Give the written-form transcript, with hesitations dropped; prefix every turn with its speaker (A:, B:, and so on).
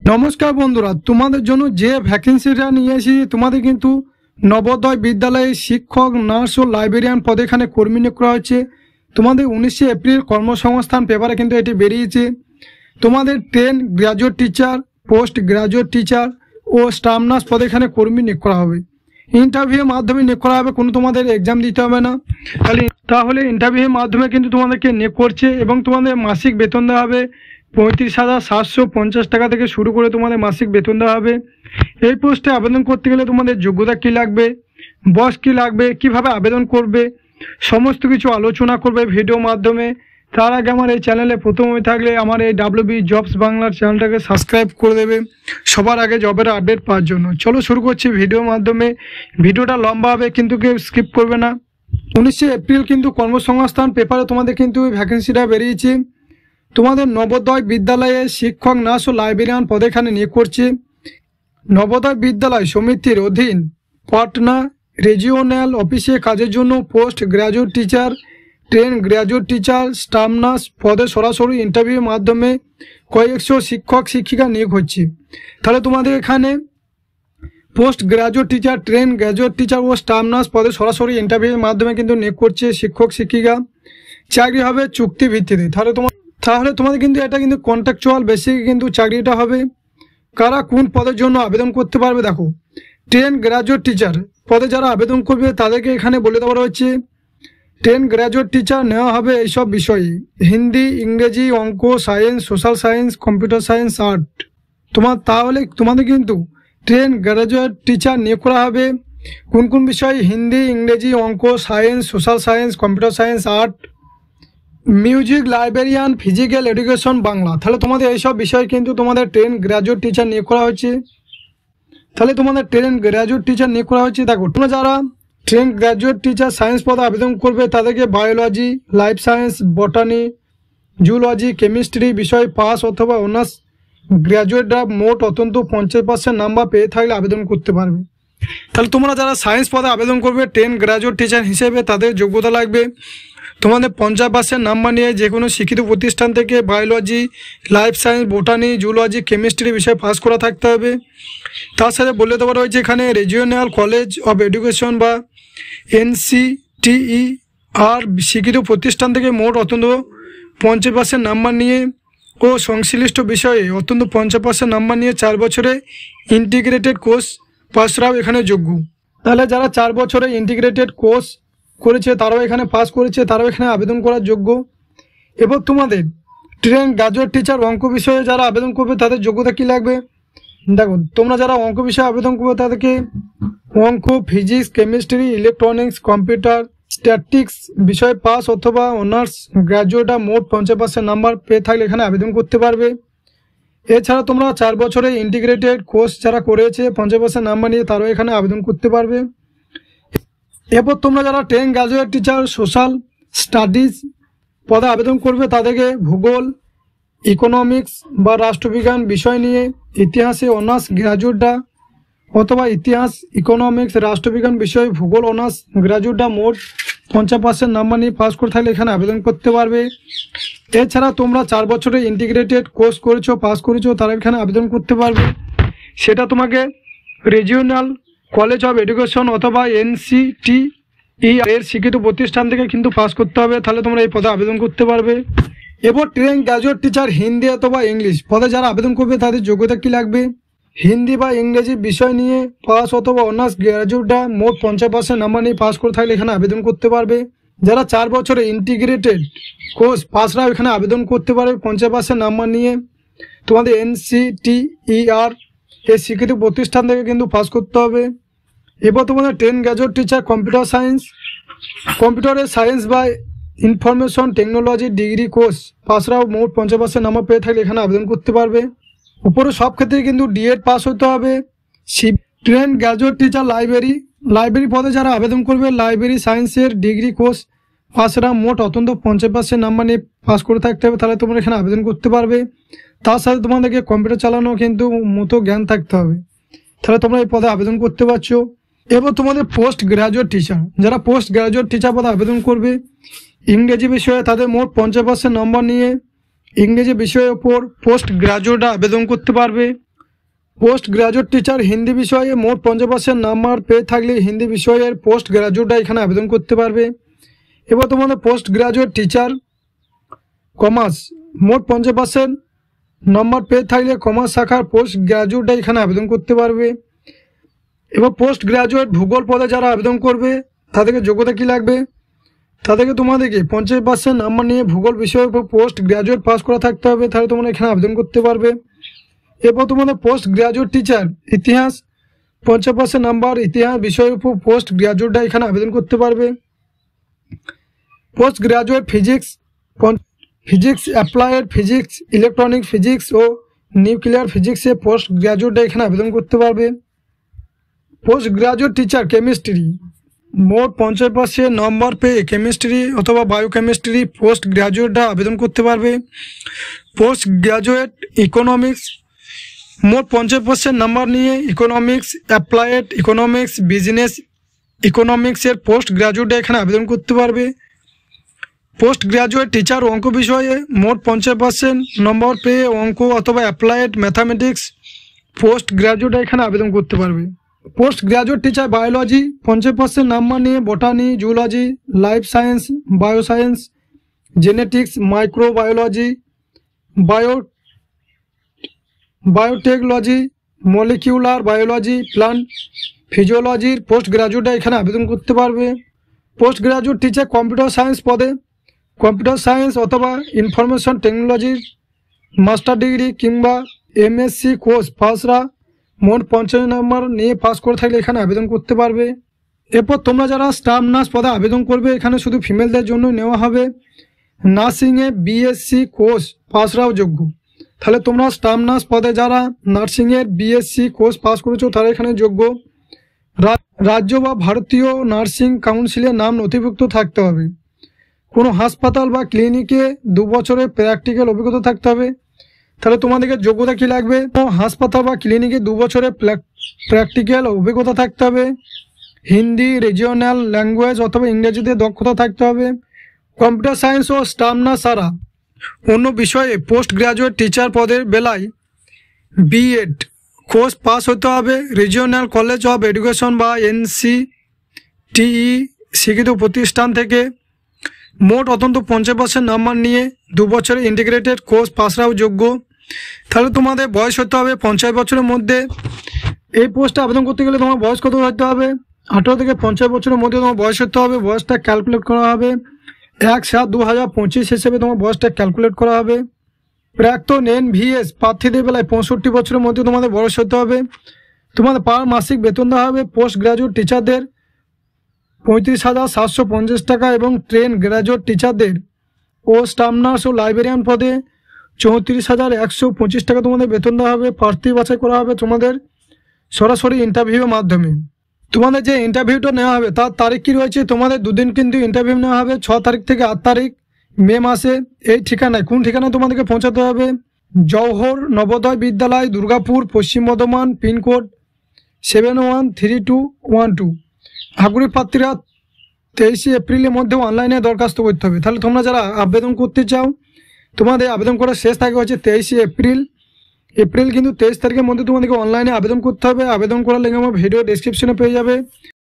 A: নমস্কার বন্ধুরা, তোমাদের জন্য যে ভ্যাকেন্সিটা নিয়ে এসেছি তোমাদের কিন্তু নবোদয় বিদ্যালয়ে শিক্ষক, নার্স ও লাইব্রেরিয়ান পদে এখানে কর্মী নিয়োগ করা হচ্ছে। তোমাদের 19শে এপ্রিল কর্মসংস্থান পেপারে কিন্তু এটি বেরিয়েছে। তোমাদের 10 graduate teacher, post graduate teacher ও স্টাফ নার্স পদে এখানে কর্মী নিয়োগ করা হবে। ইন্টারভিউয়ের মাধ্যমে নিয়োগ করা হবে, কোনো তোমাদের এক্সাম দিতে হবে না। তাহলে ইন্টারভিউয়ের মাধ্যমে কিন্তু তোমাদেরকে নিয়োগ করছে এবং তোমাদের মাসিক বেতন দেওয়া হবে 35,750 টাকা থেকে শুরু করে তোমাদের মাসিক বেতন দেওয়া হবে। এই পোস্টে আবেদন করতে গেলে তোমাদের যোগ্যতা কী লাগবে, বয়স কী লাগবে, কিভাবে আবেদন করবে, সমস্ত কিছু আলোচনা করবে ভিডিও মাধ্যমে। তার আগে আমার এই চ্যানেলে প্রথম হয়ে থাকলে আমার এই WB জবস বাংলার চ্যানেলটাকে সাবস্ক্রাইব করে দেবে সবার আগে জবের আপডেট পাওয়ার জন্য। চলো শুরু করছি ভিডিওর মাধ্যমে। ভিডিওটা লম্বা হবে কিন্তু কেউ স্কিপ করবে না। 19শে এপ্রিল কিন্তু কর্মসংস্থান পেপারে তোমাদের কিন্তু ভ্যাকেন্সিটা বেরিয়েছে। তোমাদের নবোদয় বিদ্যালয়ে শিক্ষক, নার্স ও লাইব্রেরিয়ান পদে এখানে নিয়োগ করছে। নবোদয় বিদ্যালয় সমিতির অধীন পাটনা রিজিওনাল অফিসে কাজের জন্য post graduate teacher, 10 graduate teacher, staff nurse পদে সরাসরি ইন্টারভিউর মাধ্যমে কয়েকশো শিক্ষক শিক্ষিকা নিয়োগ হচ্ছে। তাহলে তোমাদের এখানে post graduate teacher, 10 graduate teacher ও স্টাফ নার্স পদে সরাসরি ইন্টারভিউর মাধ্যমে কিন্তু নিয়োগ করছে শিক্ষক শিক্ষিকা। চাকরি হবে চুক্তি ভিত্তিতে। তাহলে তোমাদের কিন্তু এটা কিন্তু কন্ট্রাকচুয়াল বেসিকে কিন্তু চাকরিটা হবে। কারা কোন পদের জন্য আবেদন করতে পারবে দেখো, 10 গ্র্যাজুয়েট টিচার পদে যারা আবেদন করবে তাদেরকে এখানে বলে দেওয়া রয়েছে 10 গ্র্যাজুয়েট টিচার নেওয়া হবে এইসব বিষয়ে: হিন্দি, ইংরেজি, অঙ্ক, science, social science, computer science, art. তাহলে তোমাদের কিন্তু 10 গ্র্যাজুয়েট টিচার নিয়োগ করা হবে কোন কোন বিষয়: হিন্দি, ইংরেজি, অঙ্ক, science, social science, computer science, art, music, librarian, physical education, Bangla. তাহলে তোমাদের এইসব বিষয় কিন্তু তোমাদের 10 গ্র্যাজুয়েট টিচার নিয়োগ করা হচ্ছে। তাহলে তোমাদের 10 গ্র্যাজুয়েট টিচার নিয়োগ করা হচ্ছে। দেখো, তোমরা যারা 10 গ্র্যাজুয়েট টিচার সায়েন্স পদে আবেদন করবে তাদেরকে biology, life science, বটানি, zoology, chemistry বিষয়ে পাস অথবা অনার্স গ্র্যাজুয়েটরা মোট অন্তত 50% নাম্বার পেয়ে থাকলে আবেদন করতে পারবে। তাহলে তোমরা যারা সায়েন্স পদে আবেদন করবে 10 গ্র্যাজুয়েট টিচার হিসেবে তাদের যোগ্যতা লাগবে তোমাদের 50% নাম্বার নিয়ে যে কোনো শিক্ষিত প্রতিষ্ঠান থেকে biology, life science, botany, zoology, chemistry বিষয়ে পাস করা থাকতে হবে। তার সাথে বলে দেওয়া রয়েছে এখানে রিজিওনাল কলেজ অফ এডুকেশন বা NCTER শিক্ষিত প্রতিষ্ঠান থেকে মোট অন্তত 50% নাম্বার নিয়ে ও সংশ্লিষ্ট বিষয়ে অন্তত 50% নাম্বার নিয়ে 4 বছরে ইন্টিগ্রেটেড কোর্স পাসরাও এখানে যোগ্য। তাহলে যারা 4 বছরে ইন্টিগ্রেটেড কোর্স করেছে তারাও এখানে পাস করেছে, তারাও এখানে আবেদন করার যোগ্য। এবার তোমাদের 10 গ্র্যাজুয়েট টিচার অঙ্ক বিষয়ে যারা আবেদন করবে তাদের যোগ্যতা কী লাগবে দেখো, তোমরা যারা অঙ্ক বিষয়ে আবেদন করবে তাদেরকে অঙ্ক, physics, chemistry, electronics, computer, statics বিষয়ে পাস অথবা অনার্স গ্র্যাজুয়েটরা মোট 50% নাম্বার পেয়ে থাকলে এখানে আবেদন করতে পারবে। এছাড়া তোমরা 4 বছরে ইন্টিগ্রেটেড কোর্স যারা করেছে 50% নাম্বার নিয়ে তারাও এখানে আবেদন করতে পারবে। এরপর তোমরা যারা 10 গ্র্যাজুয়েট টিচার সোশ্যাল স্টাডিজ পদে আবেদন করবে তাদেরকে ভূগোল, ইকোনমিক্স বা রাষ্ট্রবিজ্ঞান বিষয় নিয়ে ইতিহাসে অনার্স গ্র্যাজুয়েটরা অথবা ইতিহাস, ইকোনমিক্স, রাষ্ট্রবিজ্ঞান বিষয়ে ভূগোল অনার্স গ্র্যাজুয়েটরা মোট 50% নাম্বার নিয়ে পাস করে থাকলে এখানে আবেদন করতে পারবে। এছাড়া তোমরা 4 বছরে ইন্টিগ্রেটেড কোর্স করেছো, পাস করেছো, তারা এখানে আবেদন করতে পারবে। সেটা তোমাকে রিজিওনাল কলেজ অফ এডুকেশন অথবা NCTER শিক্ষিত প্রতিষ্ঠান থেকে কিন্তু পাস করতে হবে, তাহলে তোমরা এই পদে আবেদন করতে পারবে। এবার 10 গ্র্যাজুয়েট টিচার হিন্দি অথবা ইংলিশ পদে যারা আবেদন করবে তাদের যোগ্যতা কী লাগবে: হিন্দি বা ইংরেজি বিষয় নিয়ে পাস অথবা অনার্স গ্র্যাজুয়েটরা মোট 50% নাম্বার নিয়ে পাস করে থাকলে এখানে আবেদন করতে পারবে। যারা 4 বছরে ইন্টিগ্রেটেড কোর্স পাসরাও এখানে আবেদন করতে পারবে 50% নাম্বার নিয়ে। তোমাদের NCTER শিক্ষিত প্রতিষ্ঠান থেকে কিন্তু পাস করতে হবে। এবার তোমাদের 10 গ্র্যাজুয়েট টিচার কম্পিউটার সায়েন্স, কম্পিউটারের সায়েন্স বা ইনফরমেশন টেকনোলজি ডিগ্রি কোর্স পাসরাও মোট 50% নাম্বার পেয়ে থাকলে এখানে আবেদন করতে পারবে। উপরে সব ক্ষেত্রে কিন্তু DED পাস হতে হবে। 10 গ্র্যাজুয়েট টিচার লাইব্রেরি পদে যারা আবেদন করবে লাইব্রেরি সায়েন্সের ডিগ্রি কোর্স পাসরাও মোট অন্তত 50% নাম্বার নিয়ে পাস করে থাকতে হবে, তাহলে তোমরা এখানে আবেদন করতে পারবে। তার সাথে তোমাদেরকে কম্পিউটার চালানো কিন্তু মতো জ্ঞান থাকতে হবে, তাহলে তোমরা এই পদে আবেদন করতে পারছো। এবার তোমাদের পোস্ট গ্র্যাজুয়েট টিচার, যারা পোস্ট গ্র্যাজুয়েট টিচার পদে আবেদন করবে ইংরেজি বিষয়ে তাদের মোট 50% নম্বর নিয়ে ইংরেজি বিষয়ের উপর পোস্ট গ্র্যাজুয়েটরা আবেদন করতে পারবে। পোস্ট গ্রাজুয়েট টিচার হিন্দি বিষয়ে মোট 50% নাম্বার পেয়ে থাকলে হিন্দি বিষয়ের পোস্ট গ্রাজুয়েটরা এখানে আবেদন করতে পারবে। এবার তোমাদের পোস্ট গ্রাজুয়েট টিচার কমার্স মোট 50% নাম্বার পেয়ে থাকলে কমার্স শাখার পোস্ট গ্রাজুয়েটরা এখানে আবেদন করতে পারবে। এবার পোস্ট গ্রাজুয়েট ভূগোল পদে যারা আবেদন করবে তাদেরকে যোগ্যতা কী লাগবে, তাদেরকে তোমাদেরকে 50% নাম্বার নিয়ে ভূগোল বিষয়ের উপর পোস্ট গ্রাজুয়েট পাস করা থাকতে হবে, তাহলে তোমরা এখানে আবেদন করতে পারবে। এরপর তোমাদের পোস্ট গ্রাজুয়েট টিচার ইতিহাস 50% নাম্বার ইতিহাস বিষয়ের উপর পোস্ট গ্রাজুয়েটরা এখানে আবেদন করতে পারবে। Post graduate physics applied physics electronic physics ও নিউক্লিয়ার ফিজিক্সে পোস্ট গ্রাজুয়েটরা এখানে আবেদন করতে পারবে। পোস্ট গ্রাজুয়েট টিচার কেমিস্ট্রি মোট 50% নম্বর পেয়ে কেমিস্ট্রি অথবা বায়োকেমিস্ট্রি পোস্ট গ্রাজুয়েটরা আবেদন করতে পারবে। পোস্ট গ্রাজুয়েট ইকোনমিক্স মোট 50% নাম্বার নিয়ে ইকোনমিক্স অ্যাপ্লায়েড ইকোনমিক্স বিজনেস ইকোনমিক্সের পোস্ট গ্রাজুয়েটরা এখানে আবেদন করতে পারবে। পোস্ট গ্রাজুয়েট টিচার অঙ্ক বিষয়ে মোট 50% নম্বর পেয়ে অঙ্ক অথবা অ্যাপ্লায়েড ম্যাথামেটিক্স পোস্ট গ্রাজুয়েটরা এখানে আবেদন করতে পারবে। Post graduate teacher biology 50% number নিয়ে botany zoology life science bioscience genetics microbiology biotechnology molecular biology plant ফিজিওলজির পোস্ট গ্রাজুয়েটরা এখানে আবেদন করতে পারবে। Post graduate teacher computer science পদে কম্পিউটার সায়েন্স অথবা ইনফরমেশন টেকনোলজির মাস্টার ডিগ্রি কিংবা এমএসসি কোর্স পাসরা মোট 50 নম্বর নিয়ে পাস করে থাকলে এখানে আবেদন করতে পারবে। এরপর তোমরা যারা স্টাফ নার্স পদে আবেদন করবে এখানে শুধু ফিমেলদের জন্য নেওয়া হবে। নার্সিংয়ে বিএসসি কোর্স পাসরাও যোগ্য, তাহলে তোমরা স্টাফ নার্স পদে যারা নার্সিংয়ের বিএসসি কোর্স পাস করেছো তারা এখানে যোগ্য। রাজ্য বা ভারতীয় নার্সিং কাউন্সিলের নাম নথিভুক্ত থাকতে হবে। কোনো হাসপাতাল বা ক্লিনিকে 2 বছরের প্র্যাকটিক্যাল অভিজ্ঞতা থাকতে হবে, তাহলে তোমাদেরকে যোগ্যতা কী লাগবে, হাসপাতাল বা ক্লিনিকে 2 বছরের প্র্যাকটিক্যাল অভিজ্ঞতা থাকতে হবে। হিন্দি রিজিওনাল ল্যাঙ্গুয়েজ অথবা ইংরেজিতে দক্ষতা থাকতে হবে। কম্পিউটার সায়েন্স ও স্টাফ নার্স ছাড়া অন্য বিষয়ে পোস্ট গ্রাজুয়েট টিচার পদের বেলায় বিএড কোর্স পাস হতে হবে। রিজিওনাল কলেজ অফ এডুকেশন বা NCTE স্বীকৃত প্রতিষ্ঠান থেকে মোট অন্তত 50% নাম্বার নিয়ে 2 বছরের ইন্টিগ্রেটেড কোর্স পাসরাও যোগ্য, তাহলে তোমাদের বয়স হতে হবে 50 বছরের মধ্যে। এই পোস্টে আবেদন করতে গেলে তোমার বয়স কত হতে হবে, 18 থেকে 50 বছরের মধ্যে তোমার বয়স হতে হবে। বয়সটা ক্যালকুলেট করা হবে 1/7/2025 হিসেবে তোমার বয়সটা ক্যালকুলেট করা হবে। প্রাক্তন NVS প্রার্থীদের বেলায় 65 বছরের মধ্যে তোমাদের বয়স হতে হবে। তোমাদের পার মাসিক বেতন দেওয়া হবে পোস্ট গ্রাজুয়েট টিচারদের 35,750 টাকা এবং ট্রেন গ্রাজুয়েট টিচারদের ও স্টাফ নার্স ও লাইব্রেরিয়ান পদে 34,125 টাকা তোমাদের বেতন দেওয়া হবে। প্রার্থী বাছাই করা হবে তোমাদের সরাসরি ইন্টারভিউয়ের মাধ্যমে। তোমাদের যে ইন্টারভিউটা নেওয়া হবে তার তারিখ কী রয়েছে, তোমাদের 2 দিন কিন্তু ইন্টারভিউ নেওয়া হবে, 6 তারিখ থেকে 8 তারিখ মে মাসে। এই ঠিকানায় কোন ঠিকানায় তোমাদেরকে পৌঁছাতে হবে, জওহর নবোদয় বিদ্যালয় দুর্গাপুর পশ্চিম বর্ধমান পিনকোড 713212। আগ্রহী প্রার্থীরা 23 এপ্রিলের মধ্যে অনলাইনে দরখাস্ত করতে হবে। তাহলে তোমরা যারা আবেদন করতে চাও তোমাদের আবেদন করার শেষ তারিখ হচ্ছে 23 এপ্রিল কিন্তু 23 তারিখের মধ্যে তোমাদেরকে অনলাইনে আবেদন করতে হবে। আবেদন করার লিঙ্ক আমার ভিডিও ডেসক্রিপশনে পেয়ে যাবে।